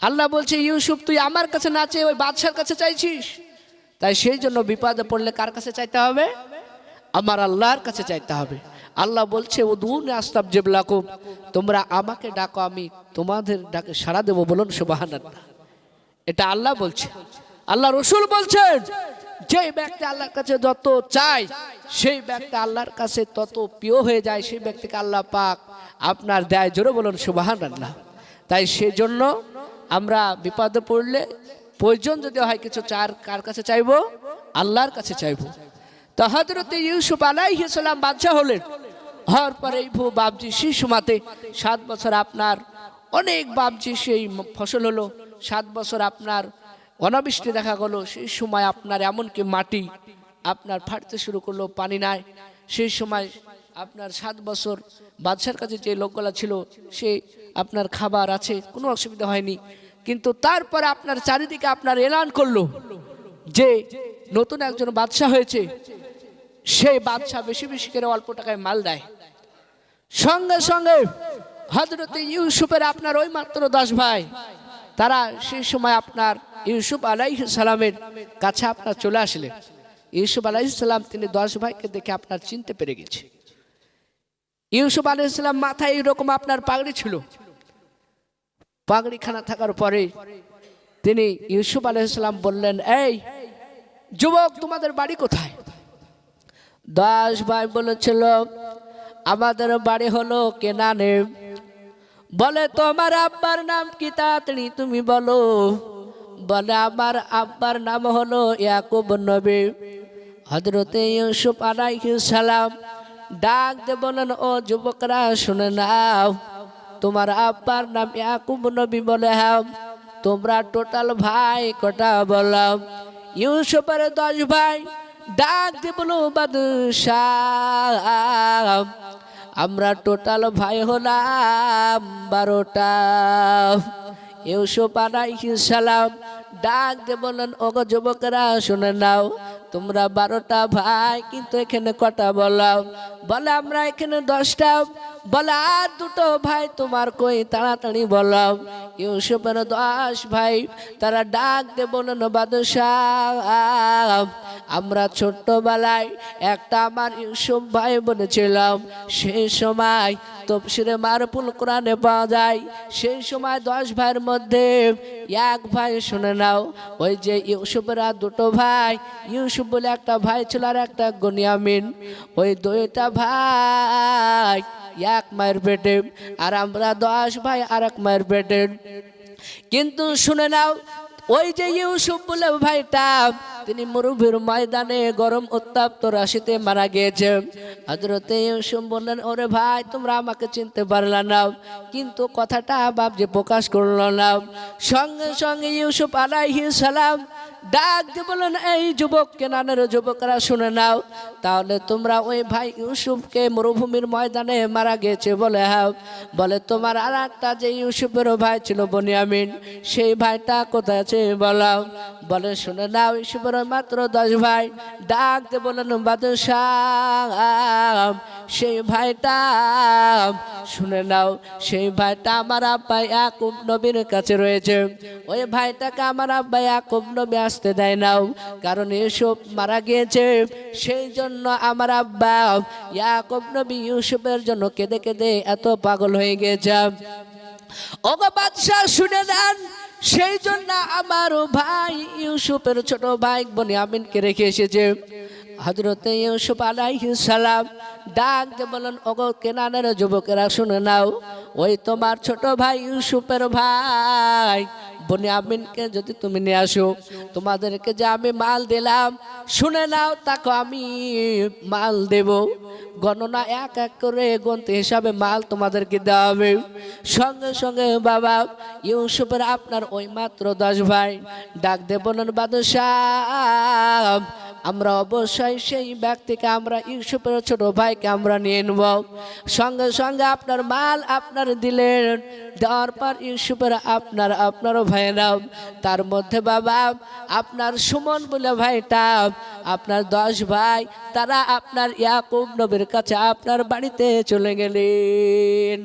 আল্লাহ বলছে, ইউসুফ তুই আমার কাছে না চেয়ে ওই বাদশার কাছে চাইছিস, তাই সেই জন্য বিপদে পড়লে কার কাছে চাইতে হবে? আমার আল্লাহর কাছে চাইতে হবে। আল্লাহ বলছে, উদউনি আস্তাবজিব লাকুম, তোমরা আমাকে ডাকো, আমি তোমাদের ডাকে সাড়া দেবো। বলুন সুবহানাল্লাহ। এটা আল্লাহ বলছে। আল্লাহ রসুল বলছেন, যে ব্যক্তি আল্লাহর কাছে যত চায় সেই ব্যক্তি আল্লাহর কাছে তত প্রিয় হয়ে যায়, সেই ব্যক্তিকে আল্লাহ পাক আপনার দেয়। জোরে বলুন সুবহানাল্লাহ। তাই সেই জন্য আমরা বিপদে পড়লে প্রয়োজন যদি হয় কিছু কার কাছে চাইবো? আল্লাহর কাছে চাইবো। তো হযরত ইউসুফ আলাইহিস সালাম বাদশাহ হলেন। হওয়ার পরে এই বাবজি সেই সময়তে 7 বছর আপনার অনেক বাবজি সেই ফসল হলো। 7 বছর আপনার অনাবৃষ্টি দেখা গেল। সেই সময় আপনার এমনকি মাটি আপনার ফাটতে শুরু করলো, পানি নাই। সেই সময় আপনার 7 বছর বাদশার কাছে যে লোকগুলা ছিল সে আপনার খাবার আছে, কোনো অসুবিধা হয়নি। কিন্তু তারপরে আপনার চারিদিকে আপনার এলান করলো যে নতুন একজন বাদশাহ হয়েছে, সেই বাদশাহ বেশি বেশি করে অল্প টাকায় মাল দেয়। সঙ্গে সঙ্গে হযরত ইউসুফের আপনার ওই মাত্র 10 ভাই, তারা সেই সময় আপনার ইউসুফ আলাইহিস সালামের কাছে আপনার চলে আসলেন। ইউসুফ আলাইহিস সালাম তিনি 10 ভাইকে দেখে আপনার চিনতে পেরে গেছে। ইউসুফ আলাইহিস সালাম মাথায় এরকম আপনার পাগড়ি ছিল। পাগড়িখানা থাকার পরে তিনি ইউসুফ আলাইহিস সালাম বললেন, এই যুবক, তোমাদের বাড়ি কোথায়? 10 ভাই বলেছিল, আমাদের বাড়ি হলো কেনানে। বলে, তোমার আব্বার নাম কি তাড়াতাড়ি তুমি বলো। বলে, আমার আব্বার নাম হলো ইয়াকুব নবী। হযরত ইউসুফ আলাইহিস সালাম ডাক দিয়ে বলেন, ও যুবকরা শুনে নাও, তোমার আব্বার নাম ইয়াকুব নবী বলে? হ্যাঁ। তোমরা টোটাল ভাই কটা বললাম? ইউসুফের 10 ভাই ডাক দিয়ে বলো, বাদশাহ, আমরা টোটাল ভাই হলাম 12টা। ইউসুফ আলাইহিস সালাম ডাক দিয়ে বলেন, ওগো যুবকেরা শুনে নাও, তোমরা 12টা ভাই, কিন্তু এখানে কটা বললাম? বলে, আমরা এখানে 10টা। বলে, আর 2টো ভাই তোমার কই, তাড়াতাড়ি বললাম। ইউসুফের 10 ভাই তারা ডাক দিয়ে বলেন, বাদশাহ, আমরা ছোট্টবেলায় একটা আমার ইউসুফ ভাই বলেছিলাম, সেই সময় তাফসীরে মারফুল কোরআনে পাওয়া যায়, সেই সময় 10 ভাইয়ের মধ্যে এক ভাই, শুনে নাও, ওই যে ইউসুফের 2টো ভাই, ইউসুফ বলে একটা ভাই ছিল আর একটা বনিয়ামিন, ওই 2টা ভাই এক মায়ের পেটে, আর আমরা 10 ভাই আর এক মায়ের পেটে। কিন্তু শুনে নাও, ওই যে ইউসুফ বলে ভাইটা, তিনি মরুভূমির ময়দানে গরম উত্তপ্ত রাশিতে মারা গিয়েছে। হযরত ইউসুফ বললেন, ওরে ভাই, তোমরা আমাকে চিনতে পারলা না। কিন্তু কথাটা বাপজি প্রকাশ করলো না। সঙ্গে সঙ্গে ইউসুফ আলাইহিস সালাম ডাক দিয়ে বলেন, এই যুবক, কেনানের যুবকরা শুনে নাও, তাহলে তোমরা ওই ভাই ইউসুফকে মরুভূমির ময়দানে মারা গিয়েছে বলে? হ্যাঁ। বলে, তোমার আর একটা যে ইউসুফের ভাই ছিল বনিয়ামিন, সেই ভাইটা কোথায় আছে বলো। বলে, শুনে নাও, ইউসুফের মাত্র 10 ভাই ডাক দিয়ে বলেন, বাদশাহ, সেই ভাইটা, শুনে নাও, সেই ভাইটা আমার আব্বা ইয়াকুব নবীর কাছে রয়েছে। ওই ভাইটাকে আমার আব্বা ইয়াকুব নবী আসতে দেয় না, কারণ ইউসুফ মারা গিয়েছে। সেই জন্য আমার আব্বা ইয়াকুব নবী ইউসুফের জন্য কেঁদে কেঁদে এত পাগল হয়ে গেছে। ওগো বাদশাহ, শুনে দেন, সেই জন্য আমার ভাই ইউসুফের ছোট ভাই বনিয়ামিনকে রেখে এসেছে। হযরত ইউসুফ আলাইহিস সালাম ডাক দিয়ে বলেন, ওগো কেনানের যুবকেরা শুনে নাও, ওই তোমার ছোট ভাই ইউসুফের ভাই বনিয়ামিনকে যদি তুমি নিয়ে আসো, তোমাদেরকে যে আমি মাল দিলাম, শুনে নাও, তাকে আমি মাল দেব। গণনা এক এক করে গন্তি হিসাবে মাল তোমাদেরকে দেওয়া হবে। সঙ্গে সঙ্গে বাবা ইউসুফের আপনার ওই মাত্র 10 ভাই ডাক দিয়ে বলেন, বাদশাহ, আমরা অবশ্যই সেই ব্যক্তিকে, আমরা ইউসুফের ছোট ভাইকে আমরা নিয়ে নেব। সঙ্গে সঙ্গে আপনার মাল আপনার দিলেন। দেওয়ার পর ইউসুফের আপনারও ভাইয়েরাও, তার মধ্যে বাবা আপনার সুমন বলে ভাইটা, আপনার 10 ভাই তারা আপনার ইয়াকুব নবীর কাছে আপনার বাড়িতে চলে গেলেন।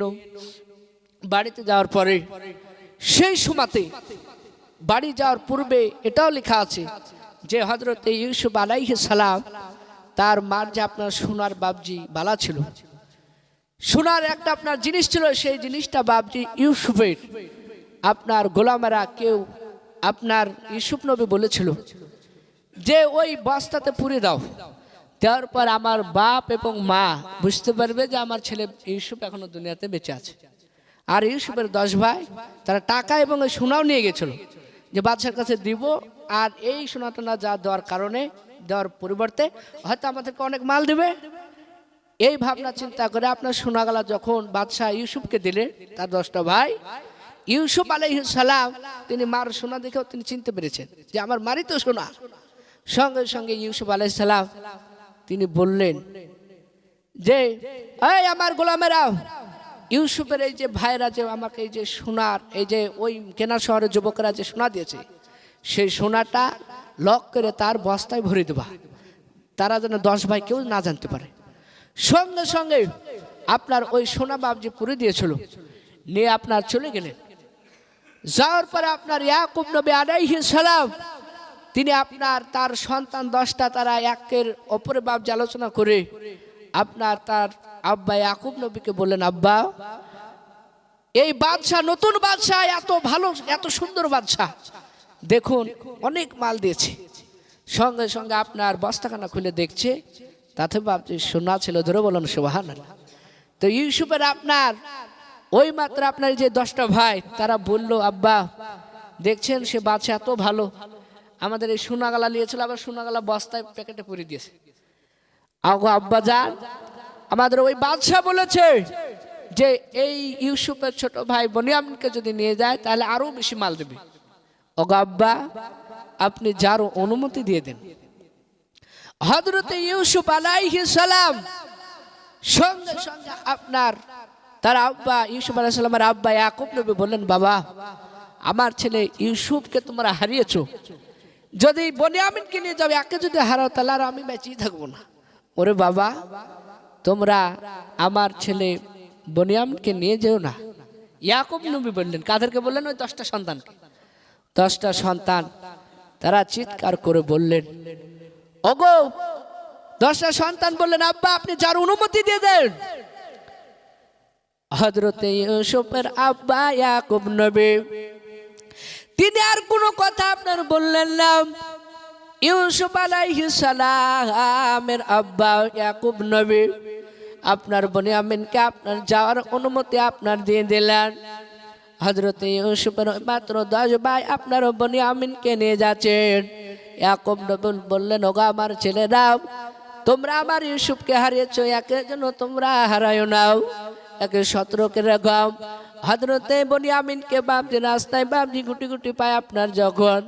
বাড়িতে যাওয়ার পরে সেই সময়তে, বাড়ি যাওয়ার পূর্বে এটাও লেখা আছে যে হযরত ইউসুফ আলাইহিস সালাম তার মার যে আপনার সোনার বাবজি বালা ছিল, সোনার একটা আপনার জিনিস ছিল, সেই জিনিসটা বাবজি ইউসুফের আপনার গোলামেরা কেউ আপনার ইউসুফ নবী বলেছিল যে ওই বস্তাতে পুরে দাও। দেওয়ার পর আমার বাপ এবং মা বুঝতে পারবে যে আমার ছেলে ইউসুফ এখনো দুনিয়াতে বেঁচে আছে। আর ইউসুফের 10 ভাই তারা টাকা এবং ওই সোনাও নিয়ে গেছিল যে বাদশার কাছে দিব, আর এই সোনাটা না যা দেওয়ার কারণে, দেওয়ার পরিবর্তে হয়তো আমাদেরকে অনেক মাল দেবে। এই ভাবনা চিন্তা করে আপনার সোনাগালা যখন বাদশাহ ইউসুফকে দিলে, তার 10টা ভাই, ইউসুফ আলাইহিস সালাম তিনি মার সোনা দেখেও তিনি চিনতে পেরেছেন যে আমার মারই তো সোনা। সঙ্গে সঙ্গে ইউসুফ আলাইহিস সালাম তিনি বললেন যে, এই আমার গোলামেরা, ইউসুফের এই যে ভাইরা যে আমাকে এই যে সোনার এই যে ওই কেনা শহরের যুবকেরা যে সোনা দিয়েছে, সেই সোনাটা লক করে তার বস্তায় ভরে দেবা, তারা যেন 10 ভাই কেউ না জানতে পারে। সঙ্গে সঙ্গে আপনার ওই সোনা বাবজি পুরে দিয়েছিল, নিয়ে আপনার চলে গেলেন। যাওয়ার পরে আপনার ইয়াকুব নবী আলাইহিস সালাম তিনি আপনার তার সন্তান 10টা তারা একের অপরে বাবজি আলোচনা করে আপনার তার আব্বা ইয়াকুব নবীকে বললেন, আব্বা এই বাদশা নতুন বাদশা এত ভালো এত সুন্দর বাদশা, দেখুন অনেক মাল দিয়েছে। সঙ্গে সঙ্গে আপনার বস্তাখানা খুলে দেখছে, তাতে বাবজি সোনা ছিল, ধরে বলুন সুবহানাল্লাহ। তো ইউসুফের আপনার ওই মাত্র আপনার যে 10টা ভাই তারা বলল, আব্বা দেখছেন সে বাদশা এত ভালো, আমাদের এই সোনাগালা নিয়েছিল, আবার সোনাগালা বস্তায় প্যাকেটে পুরে দিয়েছে। আগো আব্বা যান, আমাদের ওই বাদশা বলেছে যে এই ইউসুফের ছোট ভাই বনিয়ামিনকে যদি নিয়ে যায় তাহলে আরো বেশি মাল দেবে। ওগো আব্বা আপনি যার অনুমতি দিয়ে দেন। হযরত ইউসুফ আলাইহিস সালাম সঙ্গে সঙ্গে আপনার তার আব্বা ইউসুফ আলাইহিস সালামের আব্বা ইয়াকুব নবী বললেন, বাবা আমার ছেলে ইউসুফকে তোমরা হারিয়েছো, যদি বনিয়ামিনকে নিয়ে যাবে, একে যদি হারাও তাহলে আর আমি বেঁচেই থাকবো না। ওরে বাবা তোমরা আমার ছেলে বনিয়ামিনকে নিয়ে যেও না। ইয়াকুব নবী বললেন, কাদেরকে বললেন? ওই 10টা সন্তানকে। 10টা সন্তান তারা চিৎকার করে বললেন, ওগো 10টা সন্তান বললেন, আব্বা আপনি যার অনুমতি দিয়ে দেন। হযরত ইউসুফের আব্বা ইয়াকুব নবী তিনি আর কোনো কথা আপনার বললেন না। ইউসুফ আলাইহিস সালামের আব্বা ইয়াকুব নবী আপনার বনিয়ামিনকে আপনার যাওয়ার অনুমতি আপনার দিয়ে দিলেন। হযরত ইউসুফের মাত্র 10 ভাই আপনার বনিয়ামিনকে নিয়ে যাচ্ছেন। ইয়াকুব নবী বললেন, ওগো আমার ছেলেরা তোমরা আমার ইউসুফকে হারিয়েছো, একে যেন তোমরা হারায়ো নাও, একে সতর্কে রাখো। হযরতে বনিয়ামিনকে বাপজি রাস্তায় বাপজি গুটি গুটি পায় আপনার যখন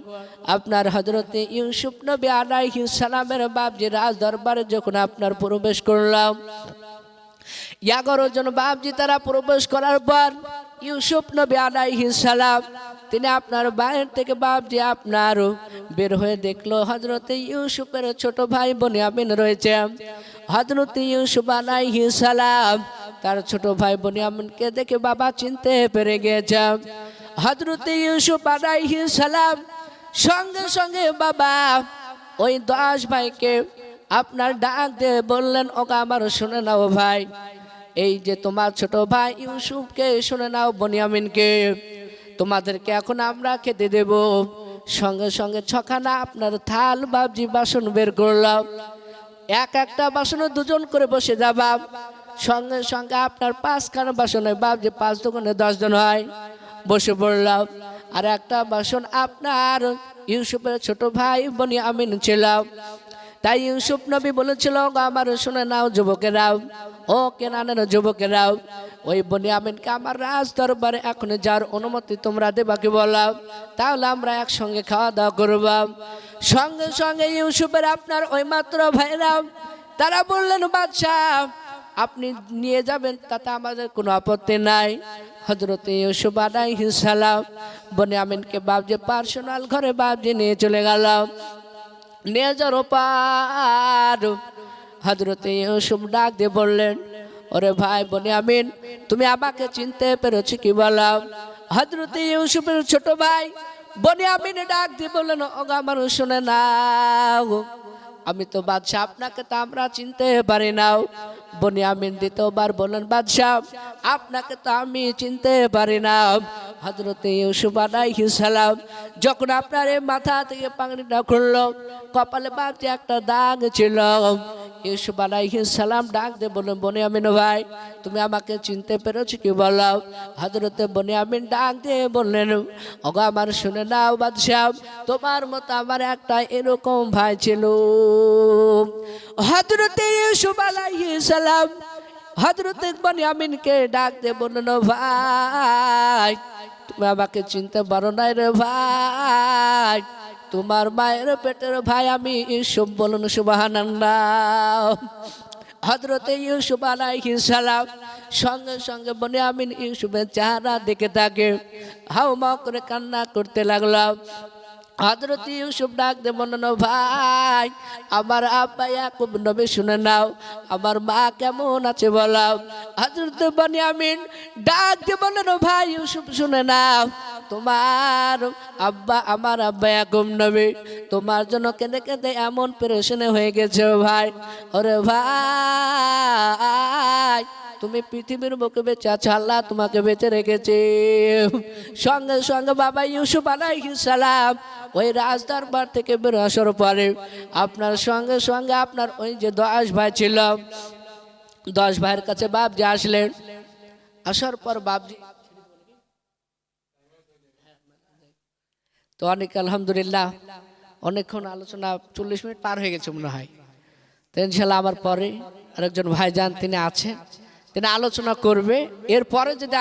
আপনার হযরতে ইউসুফ নবী আলাইহিস সালামের বাপজি রাজ দরবারে যখন আপনার প্রবেশ করলাম, 11 জন বাপজি তারা প্রবেশ করার পর ইউসুফ নবী আলাইহিস সালাম তিনি আপনার বাইরে থেকে বাপজি আপনার বের হয়ে দেখলো হযরতে ইউসুফের ছোট ভাই বনিয়ামিন রয়েছে। হযরতে ইউসুফ আলাইহিস সালাম তার ছোট ভাই বনিয়ামিনকে দেখে বাবা চিনতে পেরে গেছে। হযরতে ইউসুফ আলাইহিস সালাম সঙ্গে সঙ্গে বাবা ওই 10 ভাইকে আপনার ডাক দিয়ে বললেন, ওগো আমার শুনে নাও ভাই, এই যে তোমার ছোট ভাই ইউসুফকে শুনে নাও, বনিয়ামিনকে তোমাদেরকে এখন আমরা খেতে দেব। সঙ্গে সঙ্গে 6খানা আপনার থাল বাবজি বাসন বের করলাম, একটা বাসনে 2 জন করে বসে যাবা। সঙ্গে সঙ্গে আপনার 5খানা বাসনে বাবজি 5 দোকানে 10 জন হয়, বসে পড়লাম। আর একটা বাসন আপনার ইউসুফের ছোট ভাই বনিয়ামিন ছিল। তাই ইউসুফ নবী বলেছিল, আমার শুনে নাও যুবকেরাও, ও কেনানের যুবকেরাও, ওই বনিয়ামিনকে আমার রাজ দরবারে এখন যার অনুমতি তোমরা দেবাকে বলাও, তাহলে আমরা একসঙ্গে খাওয়া দাওয়া করব। সঙ্গে সঙ্গে ইউসুফের আপনার ওই মাত্র ভাইরা তারা বললেন, বাদশাহ আপনি নিয়ে যাবেন তাতে আমাদের কোনো আপত্তি নাই। হযরত ইউসুফ আলাইহিস সালাম বনিয়ামিনকে বাবজি পার্সোনাল ঘরে বাবজি নিয়ে চলে গেল। নিয়ে যাওয়ার পর হযরত ইউসুফ ডাক দিয়ে বললেন, ওরে ভাই বনিয়ামিন তুমি আমাকে চিনতে পেরেছো কি বলো? হযরত ইউসুফের ছোট ভাই বনিয়ামিন ডাক দিয়ে বললেন, ওগো আমার শুনে নাও, আমি তো বাদশাহ, আপনাকে তো আমরা চিনতে পারি না। বনিয়ামিন দ্বিতীয়বার বললেন, বাদশাহ আপনাকে তো আমি চিনতে পারি না। হযরত ইউসুফ আলাইহিস সালাম যখন আপনার এই মাথা থেকে পাগড়িটা খুললো, কপালে বাবজি একটা দাগ ছিল। ইউসুফ আলাইহিস সালাম ডাক দিয়ে বললেন, বনিয়ামিন ভাই তুমি আমাকে চিনতে পেরেছো কি বলো? হযরত বনিয়ামিন ডাক দিয়ে বললেন, ওগো আমার শুনে নাও বাদশাহ, তোমার মতো আমার একটা এরকম ভাই ছিল। হযরত ইউসুফ আলাইহিস সালাম হযরত বনিয়ামিনকে ডাক দিয়ে বললেন, ভাই তুমি আমাকে চিনতে পারো না রে ভাই, তোমার মায়ের পেটের ভাই আমি ইউসুফ, বলুন সুবহানাল্লাহ। হযরতে ইউসুফ আলাইহিস সালাম সঙ্গে সঙ্গে বনিয়ামিন ইউসুফের চেহারা দেখে থাকে হাউমাউ করে কান্না করতে লাগলো। হযরত ইউসুফ ডাক দিয়ে বললেন, ভাই আমার আব্বা ইয়াকুব নবী শুনে নাও, আমার মা কেমন আছে বলো। হযরত বনিয়ামিন ডাক দিয়ে বললেন, ভাই ইউসুফ শুনে নাও, তোমার আব্বা আমার আব্বা ইয়াকুব নবী তোমার জন্য কেঁদে কেঁদে এমন পেরেশানি হয়ে গেছে ভাই। ওরে ভাই তুমি পৃথিবীর বুকে বেঁচে আছো, আল্লাহ তোমাকে বেঁচে রেখেছে। সঙ্গে সঙ্গে বাবা ইউসুফ আলাইহিস সালাম ওই রাজদরবার থেকে বের আসার পরে আপনার সঙ্গে সঙ্গে আপনার ওই যে 10 ভাই ছিল, 10 ভাইয়ের কাছে বাপজি আসলেন। আসার পর বাপজি তো অনেক আলহামদুলিল্লাহ অনেকক্ষণ আলোচনা, 40 মিনিট পার হয়ে গেছে মনে হয়। তো ইনশাল্লাহ আমার পরে আরেকজন ভাইজান তিনি আছেন, তিনি আলোচনা করবে। এরপরে যদি